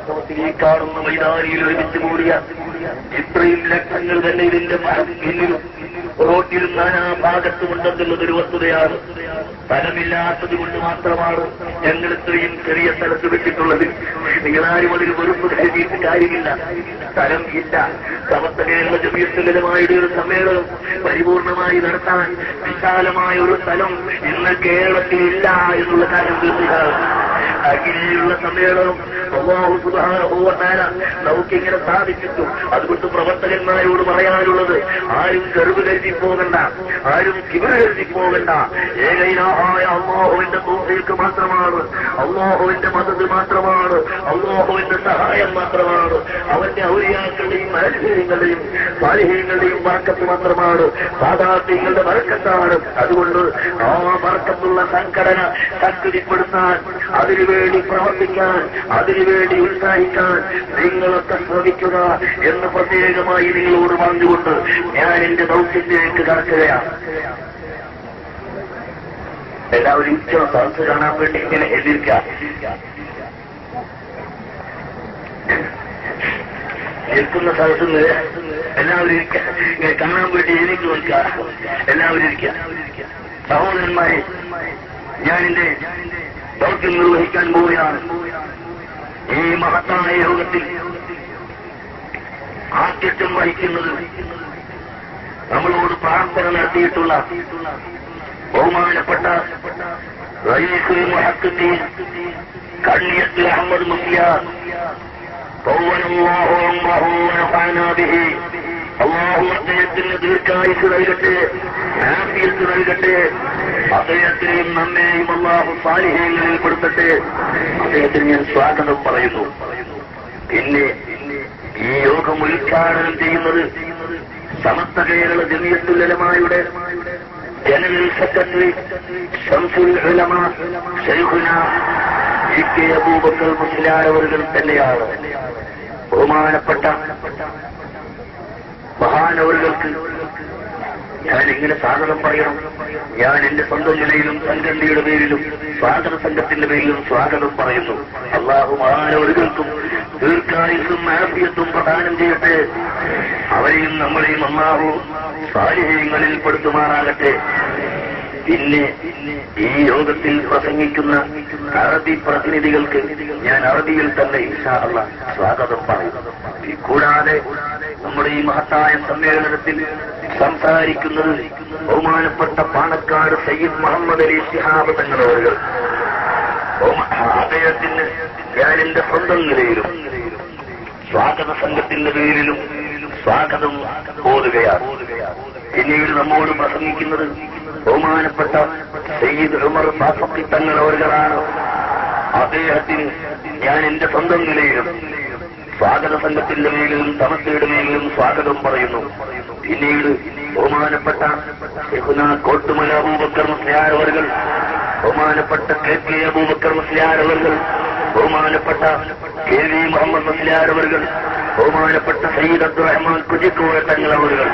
വാസ്തവത്തിൽ ഈ കാണുന്ന മൈതാനിയിൽ ഒരുമിച്ച് കൂടിയ ഇത്രയും ലക്ഷങ്ങൾ തന്നെ ഇതിന്റെ പിന്നിലും റോട്ടിലും നാനാഭാഗത്തുമുണ്ടെന്നുള്ളതൊരു വസ്തുതയാണ്. സ്ഥലമില്ലാത്തത് കൊണ്ട് മാത്രമാണ് ഞങ്ങൾ ഇത്രയും ചെറിയ സ്ഥലത്ത് വെച്ചിട്ടുള്ളത്. നിങ്ങളാരും അതിൽ വെറുപ്പ് കരുതിയിട്ട് കാര്യമില്ല. സ്ഥലം ഇല്ല. സമസ്ത കേരള ജമീയത്തുലമായുടെ ഒരു സമ്മേളനം പരിപൂർണമായി നടത്താൻ വിശാലമായ ഒരു സ്ഥലം ഇന്ന് കേരളത്തിലില്ല എന്നുള്ള കാര്യം തീർച്ചയാണ്. അങ്ങനെയുള്ള സമ്മേളനം അല്ലാഹു സുബ്ഹാനഹു വ തആല നമുക്കിങ്ങനെ സാധിച്ചിട്ടു. അതുകൊണ്ട് പ്രവർത്തകന്മാരോട് പറയാനുള്ളത്, ആരും ഗർവ് കരുതി പോകണ്ട, ആരും കിബർ കരുതി പോകണ്ട. ഏകൈനായ അല്ലാഹുവിന്റെ തൗഫീഖ് മാത്രമാണ്, അല്ലാഹുവിന്റെ മദദ് മാത്രമാണ്, അല്ലാഹുവിന്റെ സഹായം മാത്രമാണ്, അവന്റെ ഔലിയാക്കളുടെയും അൽഹീങ്ങളുടെയും സാലിഹീങ്ങളുടെയും ബർക്കത്ത് മാത്രമാണ്, സാദാത്യങ്ങളുടെ ബർക്കത്താണ്. അതുകൊണ്ട് ആ ബർക്കത്തുള്ള സംഘടന ശക്തിപ്പെടുത്താൻ, അതിനുവേണ്ടി പ്രവർത്തിക്കാൻ, അതിനുവേണ്ടി ഉത്സാഹിക്കാൻ നിങ്ങളൊക്കെ ശ്രമിക്കുക എന്ന് പ്രത്യേകമായി നിങ്ങളോട് പറഞ്ഞുകൊണ്ട് ഞാൻ എന്റെ ദൗത്യത്തിലേക്ക് കടക്കുകയാണ്. എല്ലാവരും സദസ് കാണാൻ വേണ്ടി ഇങ്ങനെ എതിർക്കാം. നിൽക്കുന്ന സ്ഥലത്തുനിന്ന് എല്ലാവരും ഇങ്ങനെ കാണാൻ വേണ്ടി എനിക്ക് നോക്കുക. എല്ലാവരും ഇരിക്കുക. സഹോദരന്മാരെ, ഞാൻ എന്റെ ദൗത്യം നിർവഹിക്കാൻ പോവുകയാണ്. ഈ മഹത്തായ യോഗത്തിൽ ആദ്യത്വം വഹിക്കുന്നത് നമ്മളോട് പ്രാർത്ഥന നടത്തിയിട്ടുള്ള ബഹുമാനപ്പെട്ട റയീസുൽ മുഹഖ്ഖീൻ കണ്ണിയത്ത് അഹമ്മദ് മുസ്ലിയാർ തൗവനല്ലാഹു അംറഹു വനഫഅനാ ബിഹി. അല്ലാഹു അദ്ദേഹത്തിന് ദീർഘായുസ്സ് നൽകട്ടെ, ആഫിയത്ത് നൽകട്ടെ. അദ്ദേഹത്തെയും നമ്മെയും അല്ലാഹു സാലിഹീങ്ങളിൽ പെടുത്തട്ടെ. അദ്ദേഹത്തിന് ഞാൻ സ്വാഗതം പറയുന്നു. പിന്നെ ഈ യോഗം ഉദ്ഘാടനം ചെയ്യുന്നത് സമസ്ത കേരള ജമിയത്തുൽ ഉലമായുടെ ജനറൽ സെക്രട്ടറി ശംസുൽ ഉലമ ശൈഖുന ഇ.കെ. അബൂബക്കർ മുസ്ലിയാർ അവர்கள் തന്നെയാണ്. ബഹുമാനപ്പെട്ട മഹാനവറുകൾക്ക് ഞാൻ ഇങ്ങനെ സ്വാഗതം പറയണം. ഞാൻ എന്റെ സ്വന്തം നിലയിലും സംഘടനയുടെ പേരിലും സ്വാഗത സംഘത്തിന്റെ പേരിലും സ്വാഗതം പറയുന്നു. അല്ലാഹു മഹാനവറുകൾക്കും ദീർഘായുസ്സും ആഫിയത്തും പ്രദാനം ചെയ്യട്ടെ. അവരെയും നമ്മളെയും അല്ലാഹു സാലിഹീങ്ങളിൽ പെടുത്തുമാറാകട്ടെ. പിന്നെ ഈ യോഗത്തിൽ പ്രസംഗിക്കുന്ന അറബി പ്രതിനിധികൾക്ക് ഞാൻ അറബിയിൽ തന്നെ ഇൻഷാ അല്ലാഹ് സ്വാഗതം പറയും. കൂടാതെ നമ്മുടെ ഈ മഹത്തായ സമ്മേളനത്തിൽ സംസാരിക്കുന്നത് ബഹുമാനപ്പെട്ട പാണക്കാട് സയ്യിദ് മുഹമ്മദ് അലി ശിഹാബ് തങ്ങളവர்கள். അദ്ദേഹത്തിന് ഞാൻ എന്റെ സ്വന്തം നിലയിലും സ്വാഗത സംഘത്തിന്റെ പേരിലും സ്വാഗതം ഓതുകയാണ്. പിന്നീട് നമ്മോട് പ്രസംഗിക്കുന്നത് ബഹുമാനപ്പെട്ട സയ്യിദ് ഉമർ ഫാറൂഖി തങ്ങളവர்களാണ്. അദ്ദേഹത്തിന് ഞാൻ എന്റെ സ്വന്തം നിലയിലും സ്വാഗത സംഘത്തിന്റെ മേലിലും സമസ്തയുടെ മേലിലും സ്വാഗതം പറയുന്നു. പിന്നീട് ബഹുമാനപ്പെട്ട ശൈഖുനാ കോട്ടുമല അബൂബക്കർ മുസ്ലിയാർ അവர்கள், ബഹുമാനപ്പെട്ട കെ അബൂബക്കർ മുസ്ലിയാർ അവர்கள், ബഹുമാനപ്പെട്ട കെ.വി. മുഹമ്മദ് മുസ്ലിയാർ അവர்கள், ബഹുമാനപ്പെട്ട സയ്യിദ് അബ്ദുറഹ്മാൻ കുജിക്കോയ തങ്ങൾ അവர்கள்,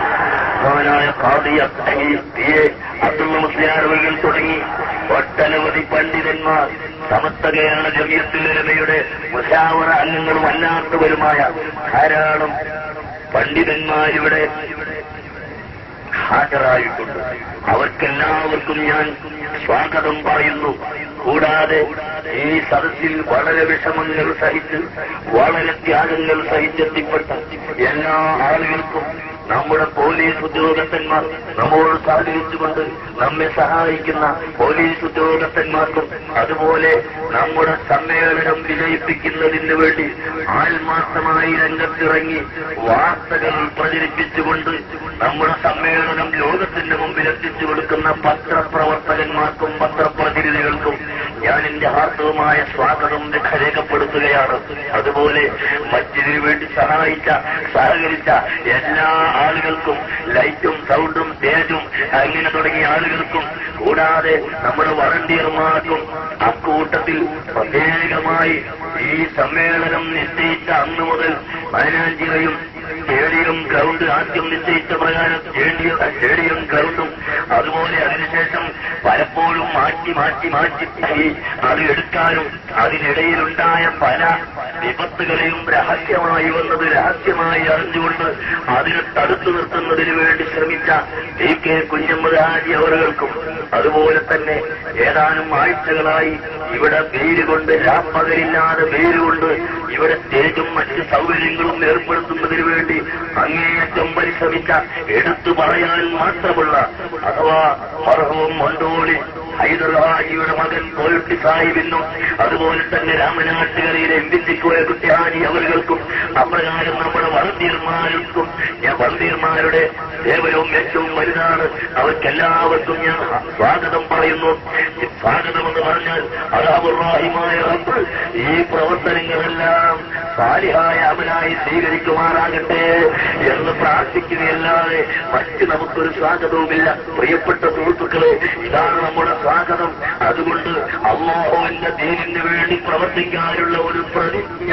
മഹാനായ ഖാദി അബ്ദുള്ള മുസ്ലിയാർ അവர்கள் തുടങ്ങി ഒട്ടനവധി പണ്ഡിതന്മാർ, സമസ്ത കേരള ജമിയത്തുൽ ഉലമയുടെ മുശാവറ അംഗങ്ങളും അല്ലാത്തവരുമായ ധാരാളം പണ്ഡിതന്മാരിവിടെ ഹാജരായിട്ടുണ്ട്. അവർക്കെല്ലാവർക്കും ഞാൻ സ്വാഗതം പറയുന്നു. കൂടാതെ ഈ സദസ്സിൽ വളരെ വിഷമങ്ങൾ സഹിച്ച് വളരെ ത്യാഗങ്ങൾ സഹിച്ചെത്തിപ്പെട്ട എല്ലാ ആളുകൾക്കും നമ്മുടെ പോലീസ് ഉദ്യോഗസ്ഥന്മാർ നമ്മോട് സഹകരിച്ചുകൊണ്ട് നമ്മെ സഹായിക്കുന്ന പോലീസ് ഉദ്യോഗസ്ഥന്മാർക്കും അതുപോലെ നമ്മുടെ സമ്മേളനം വിജയിപ്പിക്കുന്നതിന് വേണ്ടി ആത്മാർത്ഥമായി രംഗത്തിറങ്ങി വാർത്തകൾ പ്രചരിപ്പിച്ചുകൊണ്ട് നമ്മുടെ സമ്മേളനം ലോകത്തിന്റെ മുമ്പിൽ എത്തിച്ചു കൊടുക്കുന്ന പത്രപ്രവർത്തകന്മാർക്കും പത്രപ്രതിനിധികൾക്കും ഞാൻ എന്റെ ഹാർദവമായ സ്വാഗതം രേഖപ്പെടുത്തുകയാണ്. അതുപോലെ മസ്ജിദിനു വേണ്ടി സഹകരിച്ച എല്ലാ ആളുകൾക്കും, ലൈറ്റും സൗണ്ടും സ്റ്റേജും അങ്ങനെ തുടങ്ങിയ ആളുകൾക്കും, കൂടാതെ നമ്മുടെ വളണ്ടിയർമാർക്കും, അക്കൂട്ടത്തിൽ പ്രത്യേകമായി ഈ സമ്മേളനം നിശ്ചയിച്ച അന്നു മുതൽ 15 വരെയും സ്റ്റേഡിയം ഗ്രൗണ്ട് ആദ്യം നിശ്ചയിച്ച പ്രകാരം സ്റ്റേഡിയം ഗ്രൗണ്ടും അതുപോലെ അതിനുശേഷം പലപ്പോഴും മാറ്റി അത് എടുക്കാനും അതിനിടയിലുണ്ടായ പല വിപത്തുകളെയും രഹസ്യമായി വന്നത് രഹസ്യമായി അറിഞ്ഞുകൊണ്ട് അതിനെ തടുത്തു നിർത്തുന്നതിന് വേണ്ടി ശ്രമിച്ച DK കുഞ്ഞമ്മദ് ഹാജി അവർക്കും അതുപോലെ തന്നെ ഏതാനും ആഴ്ചകളായി ഇവിടെ വെയിലുകൊണ്ട് രാപ്പകലില്ലാതെ വെയിലുകൊണ്ട് ഇവിടെ സ്റ്റേജും മറ്റ് സൗകര്യങ്ങളും ഏർപ്പെടുത്തുന്നതിന് വേണ്ടി അങ്ങേയറ്റം പരിശ്രമിച്ച എടുത്തു പറയാൻ മാത്രമുള്ള അഥവാ മർഹൂം മൊണ്ടോളി ഹൈദർഹാജിയുടെ മകൻ കോയട്ടി സാഹിബിനും അതുപോലെ തന്നെ രാമനാട്ടുകരയിലെ എംപിച്ചിക്കോയ കുട്ടിഹാജി അവർക്കും അപ്രകാരം നമ്മുടെ വളണ്ടിയർമാരുടെ സേവനവും ഏറ്റവും വലുതാണ്. അവർക്കെല്ലാവർക്കും ഞാൻ സ്വാഗതം പറയുന്നു. സ്വാഗതമെന്ന് പറഞ്ഞാൽ അലാഹുറാഹിമായ റബ്ബ് ഈ പ്രവർത്തനങ്ങളെല്ലാം സാലിഹായ അമലായി സ്വീകരിക്കുമാറാകട്ടെ എന്ന് പ്രാർത്ഥിക്കുകയല്ലാതെ മറ്റ് നമുക്കൊരു സ്വാഗതവുമില്ല. പ്രിയപ്പെട്ട സുഹൃത്തുക്കളെ, ഇതാണ് നമ്മുടെ സ്വാഗതം. അതുകൊണ്ട് അല്ലാഹുവിന്റെ ദീനിന് വേണ്ടി പ്രവർത്തിക്കാനുള്ള ഒരു പ്രതിജ്ഞ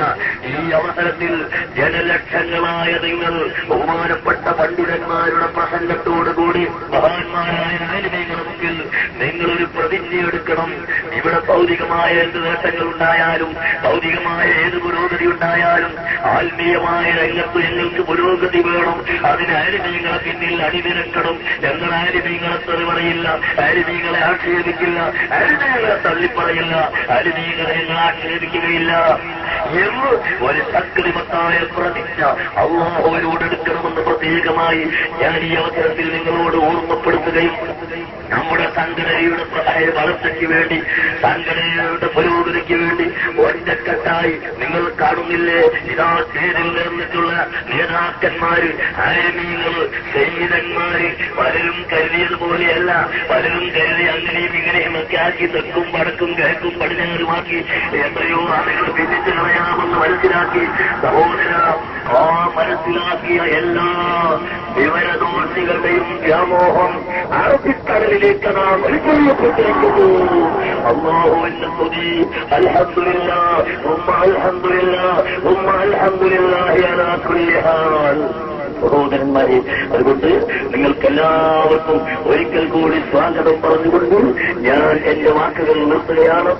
ഈ അവസരത്തിൽ ജനലക്ഷങ്ങളായ നിങ്ങൾ ബഹുമാനപ്പെട്ട പണ്ഡിതന്മാരുടെ പ്രസംഗത്തോടുകൂടി മഹാന്മാരായ ആലിമീങ്ങളുടെ മുമ്പിൽ നിങ്ങളൊരു പ്രതിജ്ഞയെടുക്കണം. ഇവിടെ ഭൗതികമായ എന്ത് നേട്ടങ്ങളുണ്ടായാലും ഭൗതികമായ ഏത് പുരോഗതി ഉണ്ടായാലും ആത്മീയമായ രംഗത്ത് ഞങ്ങൾക്ക് പുരോഗതി വേണം. അതിന് ആലിമീങ്ങളെ പിന്നിൽ അണിനിരക്കണം. ഞങ്ങൾ ആലിമീങ്ങളെ തെറി പറയില്ല, ആലിമീങ്ങളെ ആക്ഷേപിക്കില്ല, ആലിമീങ്ങളെ തള്ളിപ്പറയില്ല, ആലിമീങ്ങളെ ഞങ്ങൾ ആക്ഷേപിക്കുകയില്ല എന്ന് ഒരു ശക്തിമത്തായ പ്രതിജ്ഞ അല്ലാഹുവിനോടെടുക്കണമെന്ന് പ്രത്യേകമായി ഞാൻ ഈ അവസരത്തിൽ നിങ്ങളോട് ഓർമ്മപ്പെടുത്തുകയും നമ്മുടെ സംഘടനയുടെ വളർച്ചയ്ക്ക് വേണ്ടി സംഘടനയുടെ പുരോഗതിക്ക് വേണ്ടി ഒറ്റക്കെട്ടായി നിങ്ങൾ കാണുന്നില്ലേ, ഇതാ ചേരിൽ നിർന്നിട്ടുള്ള നേതാക്കന്മാര്, ആലിമീങ്ങള്, സയ്യിദന്മാര് പലരും കരുതിയതുപോലെയല്ല. പലരും കരുതി അങ്ങനെയും ഇങ്ങനെയും ഒക്കെ ആക്കി തെക്കും വടക്കും കിഴക്കും പടിഞ്ഞാറുമാക്കി എത്രയോ ആളുകൾ വിധിച്ചു കളയാമെന്ന് മനസ്സിലാക്കി സഹോദര ആ മനസ്സിലാക്കിയ എല്ലാ വിവരദോഷികളുടെയും വ്യാമോഹം അറബിക്കടലിലേക്ക് നാം വലിച്ചെറിയപ്പെട്ടിരിക്കുന്നു. അല്ലാഹുവിന്റെ സ്തുതി. അൽഹംദുലില്ലാഹ് ഉമ്മ അൽഹംദുലില്ലാഹ് ഉമ്മ അൽഹംദുലില്ലാഹി അലാ കുല്ലി ഹാൽ. സഹോദരന്മാരെ, അതുകൊണ്ട് നിങ്ങൾക്കെല്ലാവർക്കും ഒരിക്കൽ കൂടി സ്വാഗതം പറഞ്ഞുകൊണ്ട് ഞാൻ എന്റെ വാക്കുകൾ നിർത്തുകയാണ്.